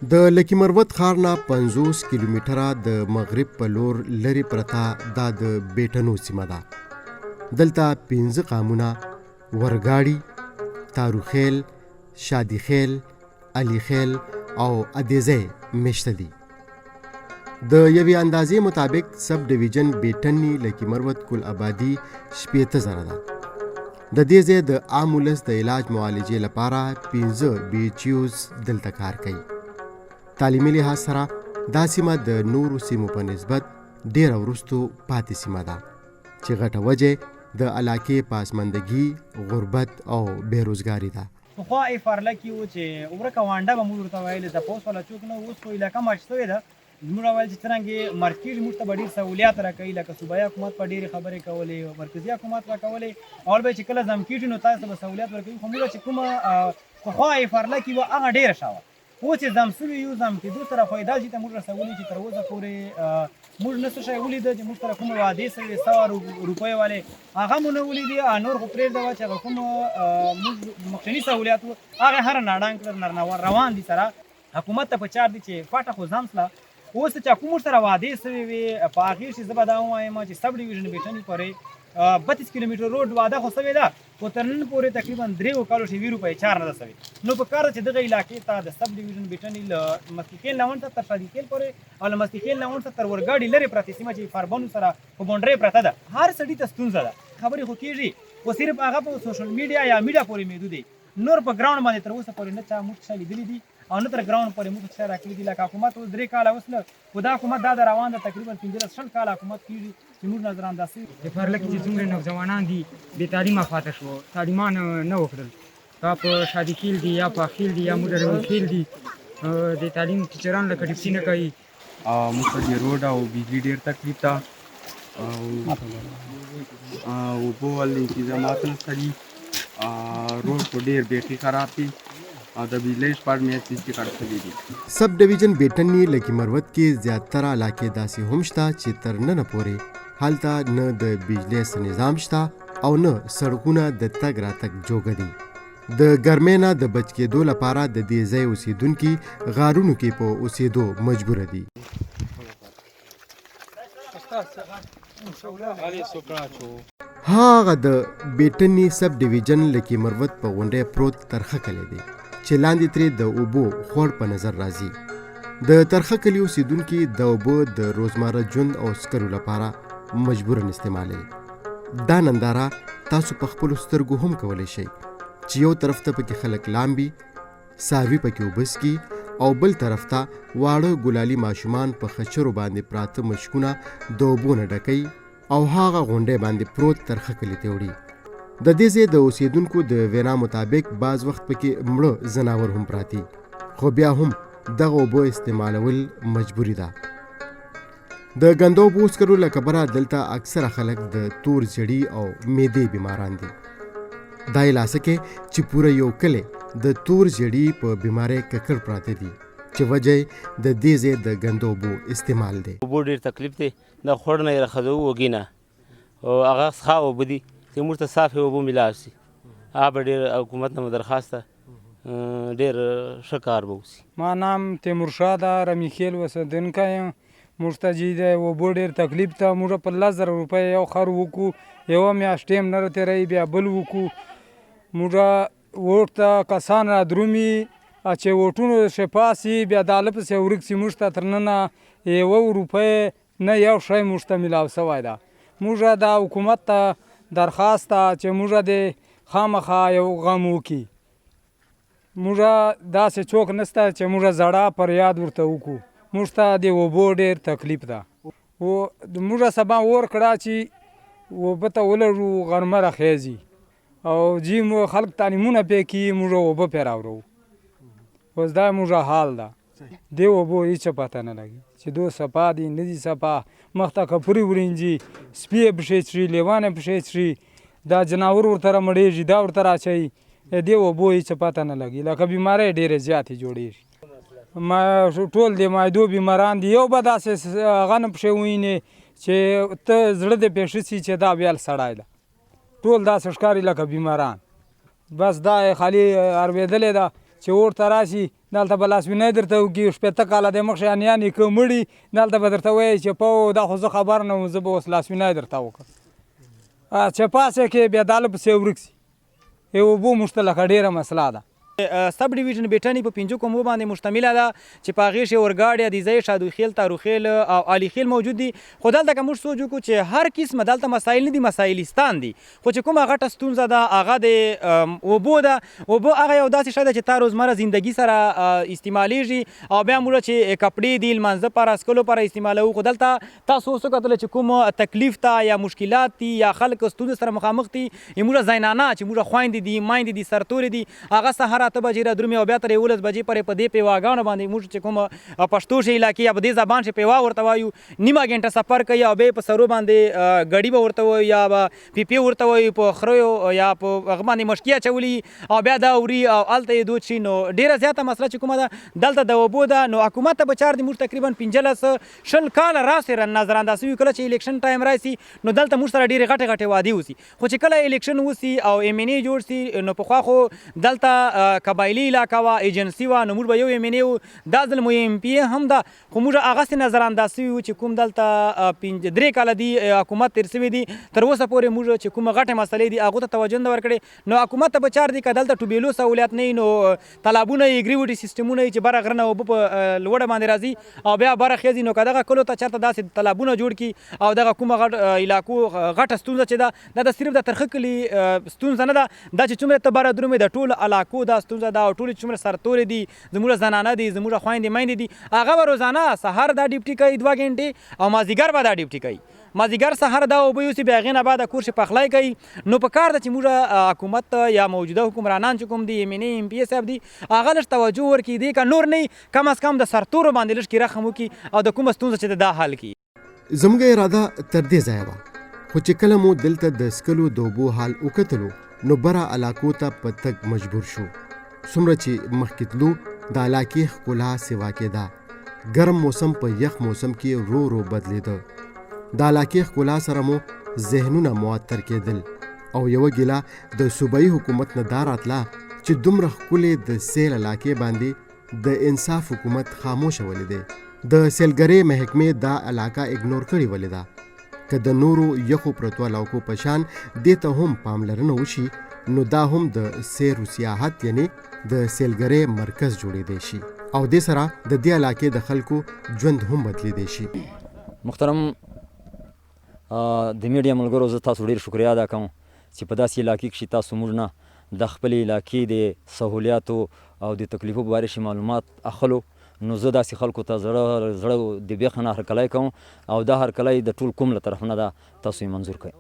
د لکي مروت ښار نه 50 کیلومتره د مغرب په لور لرې پرته دا د بیټنو سیمه ده. دلته 15 قامونه ورګاړي، تاروخیل، شادیخیل، علیخیل او ادیزی میشته دي. د یوې اندازې مطابق سب ډیویژن بیټنی لکي مروت کل آبادي 80,000 ده. د دې ځای د عام ولس د علاج معالجې لپاره 15 BHUs دلته کار کوي. تعلیمي لحاظ سره دا سیمه د نورو سیمو په نسبت ډیره وروستو پاتې سیمه ده چې غټه وجه د علاقې پاسماندګي، غربت او بیروزګاري ده. پخوا یې فارله کې و چې ورکه وانډه به موږ ورته ویلې ده، په اوس والا څوک نه. اوس خو علاقه مارچ شوې ده. موږ ویل چې څرنګه مارچ کېږي موږ ته به ډېر سهولیات راکوي، لکه صوبایي حکومت به ډېرې خبرې کولې، مرکزي حکومت به کولې، اول به چې کله زم کېږي نو تاسو به سهولیات ورکوي. خو موږ چې کومه پخوا یې فارله کې وه هغه ډېره ښه وه. اوس چې زم سوي یو زم کېدو سره خو یې دا چې ته موږ رسولي چې تر اوسه پورې موږ نه څه شی ولیده چې موږ سره کومې وعدې سوې 100 روپۍ والې هغه مو نه ولیدې. نور خو پرېږده چې هغه کوم موږ مخکني سهولیات وو هغه هره ناړنګ کړل، روان دي سره. حکومت ته په چار دي چې پټه خو ځم سله. اوس چې کوم سره وعدې سوې وې په هغې چې زه به دا ووایم چې سب ډیویژن بیټني پورې 32 کیلومتر روډ وعده خو سوې ده، خو تر نن پورې تقریبا 3 کالو چې 20 روپۍ چار نه ده سوې. نو په کار ده چې دغه علاقې ته د سب ډیویژن بیټني له مستیخیل نه ونډه تر شادیخیل پورې او له مستیخیل نه ونډه تر ورګاډي لرې پرتې سیمه چې فاربنو سره په بونډرۍ پرته ده، هر سړي ته ستونزه ده. خبرې خو کېږي خو صرف هغه په سوشل میډیا یا میډیا پورې محدود دی. نور په ګراوند باندې تر اوسه پورې نه چا موږ څه لیدلي دي او نه تر ګراوند پورې موږ څه راکړي دي. لکه حکومت اوس 3 کاله وسله، خو دا حکومت دا د روان ده تقریبا 15-16 کاله حکومت کېږي چې موږ نظراندازي د فارله کې چې څومره نوجوانان دي بې تعلیمه پاته شو، تعلیمان نه وکړل، په شادیخیل دي یا په خیل دي یا موږ رمیخیل دي، د تعلیم ټیچران لکه ډیپسي نه کوي. موږ ته د روډ او بجلي ډېر تکلیف ده او اوبو ولې انتظامات نشته دي. روډ خو ډېر بیخي خراب دي او د بجلۍ ډپارټمنټ چې کار کوي دي. سب ډیویژن بیټنی لکي مروت کې زیاتره علاقې داسې هم شته چې تر ننه پورې هلته نه د بجلۍ څه نظام شته او نه سړکونه د تګ راتګ جوګه دي. د ګرمۍ نه د بچ کېدو لپاره د دې ځای اوسیدونکي غارونو کې په اوسېدو مجبوره دي. هغه د بیټنی سب ډیویژن لکي مروت په غونډۍ پروت ترخه کلی دی چې لاندې ترې د اوبو خوړ په نظر راځي. د ترخه کلي اوسیدونکي د اوبو د روزمره ژوند او څښلو لپاره مجبورن استعمالوي. دا ننداره تاسو په خپلو سترګو هم کولی شئ چې یو طرف ته پکې خلک لامبي، څاروي پکې اوبه څښي او بل طرف ته واړه ګلالي ماشومان په خچرو باندې پراته مشکونه د اوبو نه ډکوي او هغه غونډۍ باندې پروت ترخه کلي ته وړي. د دې ځای د اوسیدونکو د وینا مطابق بعض وخت پکې مړه ځناور هم پراتی، خو بیا هم دغه اوبه استعمالول مجبوري ده. د ګندو اوبو څښلو له کبله دلته اکثره خلک د تور زیړي او معدې بیماران دي. دا یې لاسه کې چې پوره یو کلی د تور زیړي په بیمارۍ ککړ پراته دي چې وجه د دې ځای د ګندو اوبو استعمال دی. اوبو ډېر تکلیف دی، د خوړ نه یې راخځو وږي نه او هغه څښا اوبه دي چې موږ ته صافې اوبه میلاو شي. هغه به ډېر حکومت نه درخواست ده ډېر ښه کار به وشي. ما نام تیمورشاه ده، رمیخیل اوسېدونکی یم. موږ ته چې د اوبو ډېر تکلیف ته موږ په 10,000 روپۍ یو خر وکړو، یوه میاشت ټیم نه راتېروي، بیا بل وکړو. موږ ووټ ته کسان را درومي چې ووټونو شفا سي بیا د هله پسې ورک سي. موږ ته تر ننه 1 روپۍ نه یو شی موږ ته میلاو سوی ده. موږ د حکومت ته درخواست ده چې موږ د خامخا یو غم وکړي. موږ داسې څوک نشته چې موږ زړه پر یاد ورته وکړو. موږ ته د اوبو ډېر تکلیف ده. موږ سبا اور کړه چې اوبه ته ولرو غرمه راخیږي او جی مو خلک تعلیمونه پې کوي، موږ اوبه پې راوړو. اوس دا موږ حال ده. د اوبو هېڅ پته نه لګي چې دو صفا دي نه دي صفا. مخ ته کپړې ورینځي، سپي یې پښې څښي، لیوان یې پښې څښي، دا جناور ورته مړېږي، دا ورته راچوي. د اوبو هېڅ پته نه لګي، لکه بیمارۍ ډېرې زیاتې جوړېږي. ټول د معدو بیماران دي. یو به داسې هغه نه پښې ووینې چې ته زړه دې پېښه سي چې دا بیا سړی ده. ټول داسې ښکاري لکه بیماران. بس دا یې خالي اورېدلې ده چې اور ته راشي دلته به لاسوینی درته وکړي شپېته کاله دی مخکې انیا نیکه مړي دلته به درته وایي چې په دا خو زه خبر نه وم زه به اوس لاسوینی درته وکړم چې پاسې کې بیا داله پسې ورک سي یو اوبو موږ ته لکه ډېره مسله ده سب ډیویژن بیټنی په 5 کومو باندې مشتمله ده چې په هغې کې اورګاډي دیزی شادوخیل تاروخیل او علیخیل موجود دي خو دلته که موږ سوچ وکړو چې هر قسمه دلته مسایل نه دي مسایلستان دي خو چې کومه غټه ستونزه ده هغه د اوبو ده اوبو هغه یو داسې شی ده چې تا روزمره زندگی سره استعمالیږي او بیا موږ چې کپړې دي لمانځه پر اسکلو پر استعمالوو خو دلته تاسو اوس وکتل چې کوم تکلیف ته یا مشکلات دي یا خلک ستونزې سره مخامخ دي موږ زینانه چې موږ خویندې دي میندې دي سرتورې دي هغه سهار 8 بجې را درومي او بیا تر 11 بجې پورې په دې پیواګانو باندې موږ چې کوم پښتو شي علاقې یا په دې زبان چې پیوا ورته وایو نیمه ګنټه سفر کوي او بیا په سرو باندې ګاډي به ورته وایو یا به پی ورته وایو په خریو یا په هغه باندې مشکي اچولي او بیا دا اوري او هلته یې دود شي نو ډېره زیاته مسله چې کومه ده دلته د اوبو ده نو حکومت ته به چار دي موږ تقریبا 15 کاله راسې نظرانداز شوي کله چې الیکشن ټایم راشي نو دلته موږ سره ډېرې غټې غټې وعدې وسي خو چې کله الیکشن وسي او ایم ان ای جوړ سي نو پخوا خو دلته قبایلي علاقه وه ایجنسي وه نو موږ به یو ایم ان ای و دا ځل مو ایم پی ای هم ده خو موږ هغسې نظرانداز شوي وو چې کوم دلته 3 کاله دي حکومت تېر شوي دي تر اوسه پورې موږ چې کومه غټې مسلې دي هغو ته توجه نه ورکړې نو حکومت ته به چار دي که دلته ټوبېلو سهولیت نه وي نو تالابونه یې ګریوټي سیسټمونه یې چې بره غره نه اوبه په لوړه باندې راځي او بیا بره خېځي نو که دغه کلو ته چېرته داسې تالابونه جوړ کړي او دغه کومه علاقو غټه ستونزه چې ده دا صرف د ترخه کلي ستونزه نه ده دا چې څومره ته بره درومې د ټولو علاقو دا ستونزه ده او ټولې څومره سرتورې دي زموږ زنانه دي زموږ خویندې میندې دي هغه به روزانه سهار دا ډیوټي کوي 2 غنټې او مازدیګر به دا ډیوټي کوي مازدیګر سهار دا اوبه یوسي بیا هغې نه بعد کور شي پخلی کوي نو په کار ده چې موږ حکومت یا موجوده حکمرانان چې کوم دي ایم ان ای ایم پی ای صاحب دي هغه لږ توجه ورکړي دې که نور نه کم از کم د سرتورو باندې لږ کې رحم وکړي او د کومه ستونزه چې دا حل کړي زموږ اراده تر دې ځایه وه خو چې کله مو دلته د سکلو د اوبو حال وکتلو نو بره علاقو ته په تګ مجبور شو څومره چې مخکې تلو د علاقې ښکلا سوا کېده ګرم موسم په یخ موسم کې رو رو بدلېده د علاقې ښکلا سره مو ذهنونه معطر کېدل او یوه ګیله د صوبایي حکومت نه دا راتله چې دومره ښکلې د سیل علاقې باندې د انصاف حکومت خاموشه ولې دی د سیلګرۍ محکمې دا علاقه اګنور کړې ولې ده که د نورو یخو پرتو علاقو په شان دې ته هم پاملرنه وشي نو دا هم د سیر و سیاحت یعنی د سیلګرۍ مرکز جوړېدی شي او دې سره د دې علاقې د خلکو ژوند هم بدلېدی شي محترم د میډیا ملګرو زه تاسو ډېر شکریه ادا کوم چې په داسې علاقې کښې تاسو موږ نه د خپلې علاقې د سهولیاتو او د تکلیفو په باره کې معلومات اخلو نو زه داسې خلکو ته زړه د بیخه نه هرکلی کوم او دا هرکلی د ټول کوم له طرف نه ده تاسو یې منظور کړئ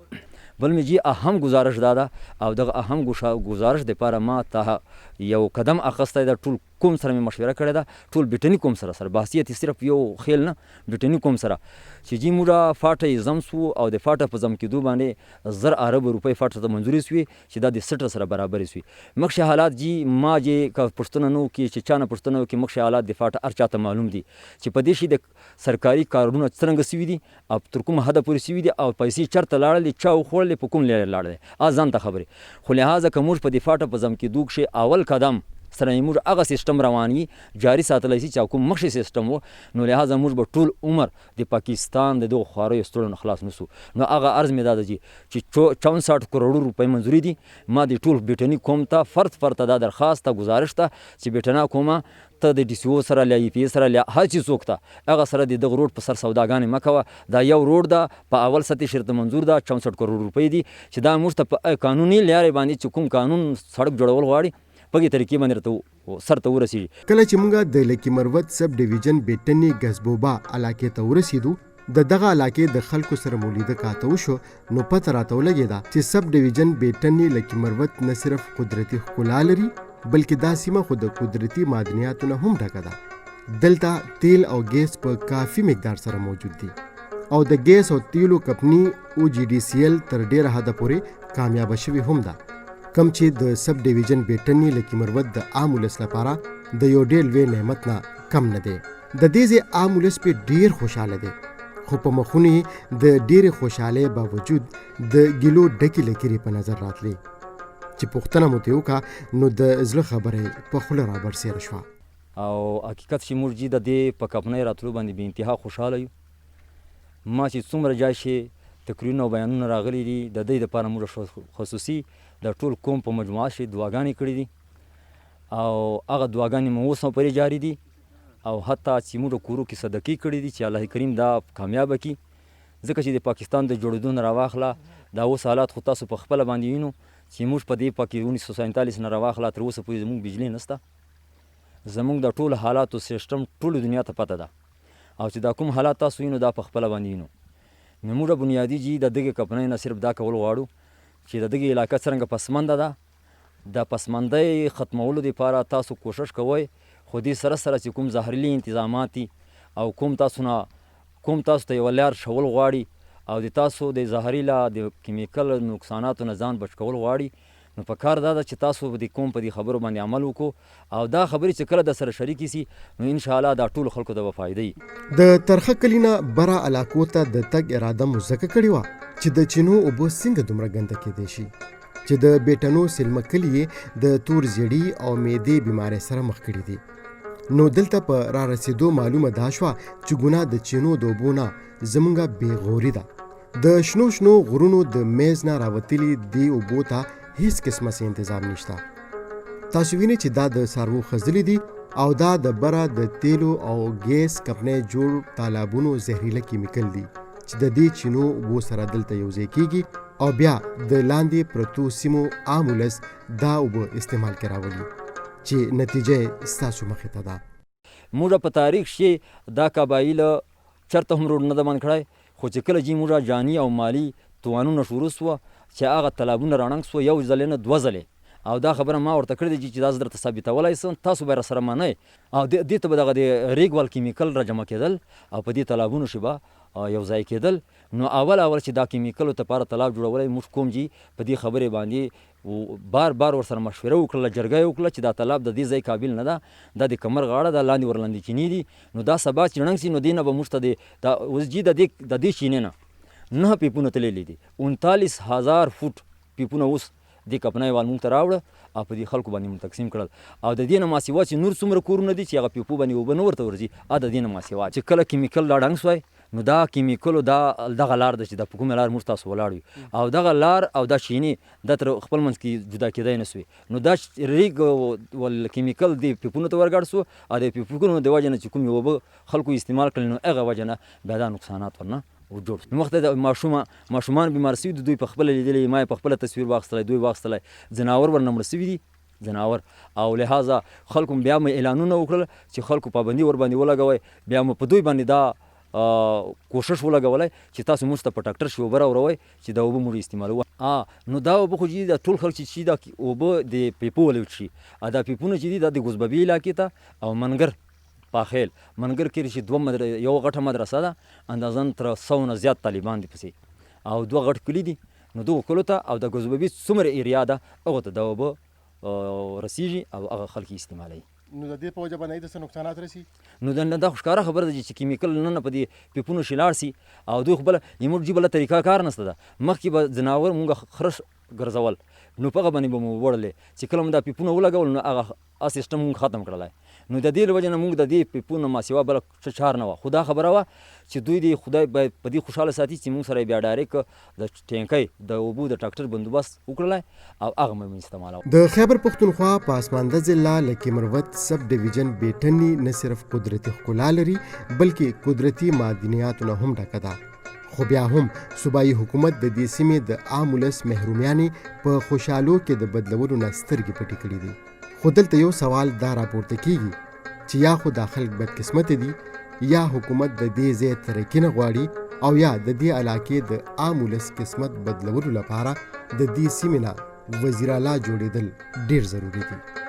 بل مې جی اهم گزارش دا ده او دغه اهم گزارش دپاره ما ته یو قدم اخیستی ده ټول کوم سره مې مشوره کړې ده ټول بریټني کوم سره بحثیت صرف یو خیل نه بریټني کوم سره چې جی موږ فاټه یې زم سو او د فاټه په زم کېدو باندې 1000 ارب روپۍ فاټه ته منظوري سوي چې دا د سټر سره برابرې سوي مخکې حالات جی ما جې که پوښتنه نه وکړي چې چا نه پوښتنه وکړي مخکې حالات د فاټه هر چاته معلوم دي چې په دې شي د سرکاري کارونه څرنګه سوي دي او تر کومه حده پورې سوي دي او پیسې چېرته لاړلې چا وخوړلې په کوم لارې لاړلې ځان ته خبرې خو لهذا که موږ په د فاټه په زم کېدو کښې اول قدم سره موږ هغه سیستم روان وي جاري ساتلی شي چې کوم مخکې سیستم و نو لهذا موږ به ټول عمر د پاکستان د دغو خواریو ستړو نه خلاص نه سو نو هغه عرض مې دا ده چې 64 کروڑ روپۍ منظوري دي ما د ټول بریټني قوم ته فرد ته دا درخواست ته گزارش ته چې بریټنیا قومه ته د ډي سی او سره له ای پی سره له هر چیز څوک ته هغه سره د دغه روډ په سر سوداګانې مه کوه دا یو روډ ده په اول سطحې شرط منظور ده 64 کروڑ روپۍ دي چې دا موږ ته په قانوني لارې باندې چې کوم قانون سړک جوړول غواړي په دې طریقې باندې راته سرته ورسېږي کله چې موږ د لکي مروت سب ډیویژن بیټني ګزبوبا علاقې ته ورسېدو د دغه علاقې د خلکو سره مو لیده کاته وشو نو پته راته ولګېده چې سب ډیویژن بیټني لکي مروت نه صرف قدرتي ښکلا لري بلکې دا سیمه خو د قدرتي معدنیاتو نه هم ډکه ده دلته تیل او ګیس په کافي مقدار سره موجود دي او د ګیس او تیلو کمپني او جی ډي سی ایل تر ډېره حده پورې کامیابه شوې هم ده کم چې د سب ډیویژن بیټني لکي مروت د عام ولس لپاره د یو ډېر لوی نعمت نه کم نه دی د دې ځای عام ولس پې ډېر خوشحاله دی خو په مخونو یې د ډېرې خوشحالۍ باوجود د ګیلو ډکې لکیرې په نظر راتلې چې پوښتنه مو ترې وکړه نو د زړه خبره یې په خوله رابرسېره شوه او حقیقت چې موږ جي د دې په کمپنۍ راتلو باندې بې انتها خوشحاله یو. ما چې څومره جای شي تقریرونه او بیانونه راغلي دي د دې دپاره موږ خصوصي د ټول قوم په مجموعه کې دعاګانې کړي دي او هغه دعاګانې مو اوس هم پرې جاري دي او حتی چې موږ کورو کې صدقې کړي دي چې الله کریم دا کامیابه کړي. ځکه چې د پاکستان د جوړېدو نه راواخله دا اوس حالات خو تاسو په خپله باندې وینو چې موږ په دې 1947 نه راواخله تر اوسه پورې زموږ بجلي نشته. زموږ د ټولو حالاتو سیسټم ټولو دنیا ته پته ده او چې دا کوم حالات تاسو وینو دا په خپله باندې وینو. نو موږ بنیادي جي د دغې کمپنۍ نه صرف دا کول غواړو چې د دغې علاقه څرنګه پسمانده ده د پسماندۍ ختمولو دپاره تاسو کوشش کوئ خو دې سره سره چې کوم زهرلي انتظامات دي او کوم تاسو ته یوه لار ښول غواړي او د تاسو د زهري له د کیمیکل نقصاناتو نه ځان بچ کول غواړي نو په کار دا ده چې تاسو د کوم په دې خبرو باندې عمل وکړو او دا خبرې چې کله د سره شریکې سي نو انشاءالله دا ټولو خلکو ته به فایده وي. د ترخه کلي نه بره علاقو ته د تګ اراده مو ځکه کړې وه چې د چینو اوبه څنګه دومره ګنده کیدی شي چې د بیټنو سلمه کلي یې د تور زیړي او معدې بیمارۍ سره مخ کړي دي. نو دلته په را رسېدو معلومه دا شوه چې ګناه د چینو د اوبو نه زموږه بېغوري ده. د شنو غرونو د میز نه راوتلي دې اوبو ته هیڅ قسمه سي انتظام نشته. تاسو وینئ چې دا د څاروو خځلې دي او دا د بره د تیلو او ګیس کمپنۍ جوړ تالابونو زهریله کیمیکل دي چې د دې چینو اوبو سره دلته یوځای کیږي او بیا د لاندې پرتو سیمو عام ولس دا اوبه استعمال کې راولي چې نتیجه ستاسو مخې ته ده. موږ په تاریخ کې دا قبایل چرته هم روډ نه ده بند کړی خو چې کله چې موږ جاني او مالي توانونه شروع سوه چې هغه تالابونه راننګ سوه یو ځلې نه دوه ځلې او دا خبره ما ورته کړې ده چې دا زه درته ثابتولی سم تاسو به راسره منئ او دې ته به دغه د ریګوال کیمیکل را جمع کېدل او په دې تالابونو کې به یو ځای کېدل. نو اول چې دا کیمیکلو دپاره تالاب جوړولی موږ کوم جي په دې خبرې باندې بار ورسره مشوره وکړله جرګه یې وکړله چې دا تالاب د دې ځای قابل نه ده دا د کمر غاړه ده لاندې ورلاندې چینې دي نو دا سبا چې ړنګ سي نو دې نه به موږ ته اوس جي د دې چینې نه 9 پیپونه تللی دي 39,000 فوټ پیپونه اوس دې کمپنۍ وال موږ ته راوړه او په دې خلکو باندې موږ تقسیم کړل او د دې نه ما سوا چې نور څومره کورونه دي چې هغه پیپو باندې اوبه نه ورته ورځي د دې نه ما سوا چې کله کیمیکل را ډنګ سوی نو دا کیمیکلو دغه لار ده چې د په کومه لار موږ تاسو ولاړ یو او دغه لار او دا چینې دا تر خپل منځ کې جدا کېدی نه سوی نو دا ریګ ول کیمیکل دې پیپونو ته ورګډ سو او د پیپونو د وجې نه چې کومې اوبه خلکو استعمال کړل نو هغه وجې نه بیا دا نقصانات ورنه وجوړ نو وخت د ماشومان بیمار سوي د دوی په خپله لیدلی ما یې په خپله تصویر واخیستلی دوی واخیستلی ځناور ورنه مړه سوي دي ځناور او لحاظه خلکو بیا مې اعلانونه وکړل چې خلکو پابندي ورباندې ولګوئ بیا مو په دوی باندې دا کوشش ولګولی چې تاسو موږ ته په ټاکټر شي اوبه راوروئ چې دا اوبه موږ استعمالوو نو دا اوبه خو چې د ټول خلک چې دا اوبه د پیپو ولې وڅښي دا پیپونه چې دي دا د ګوزببي علاقې ته او منګر پاخیل منګر کې چې یو غټه مدرسه ده اندازن تر 100 نه زیات طالبان دي پسې او 2 غټ کلي دي نو دغو کلو ته او د ګوزببي څومره ایریا ده هغو ته دا اوبه رسیږي او هغه خلک یې استعمالوي. نو د دې په وجه باندې د څه نقصانات رسي نو دا خو ښکاره خبره ده چې کیمیکل نن په دې پیپونو شي لاړ سي او دوی خو بله زموږ جي بله طریقه کار نسته ده مخکې به ځناور مونږ خرش ګرځول نو په هغه باندې به مو وړلې چې کله مو دا پیپونه ولګول نو هغه سیسټم مونږ ختم کړلی نو د دې له وجې نه مونږ د دې پیپونه ما سوا بله څه چار نه وه خو دا خبره وه چې دوی د خدای باید په دې خوشحاله ساتي چې مونږ سره بیا ډایرکټ د ټینکۍ د اوبو د ټاکټر بندوبست وکړلی او هغه مې استعمالوه. د خیبر پښتونخوا په اسمانده ضلع لکي مروت سب ډیویژن بیټني نه صرف قدرتي ښکلا لري بلکې قدرتي معدنیاتو نه هم ډکه ده خو بیا هم صوبایي حکومت د دې سیمې د عام ولس محرومیانې په خوشحالو کې د بدلولو نه سترګې پټې کړي دي. خو دلته یو سوال دا راپورته کیږي چې یا خو دا خلک بدقسمته دي یا حکومت د دې ځای ترقي نه غواړي او یا د دې علاقې د عام ولس قسمت بدلولو لپاره د دې سیمې نه وزیر اعلی جوړېدل ډېر ضروري دي.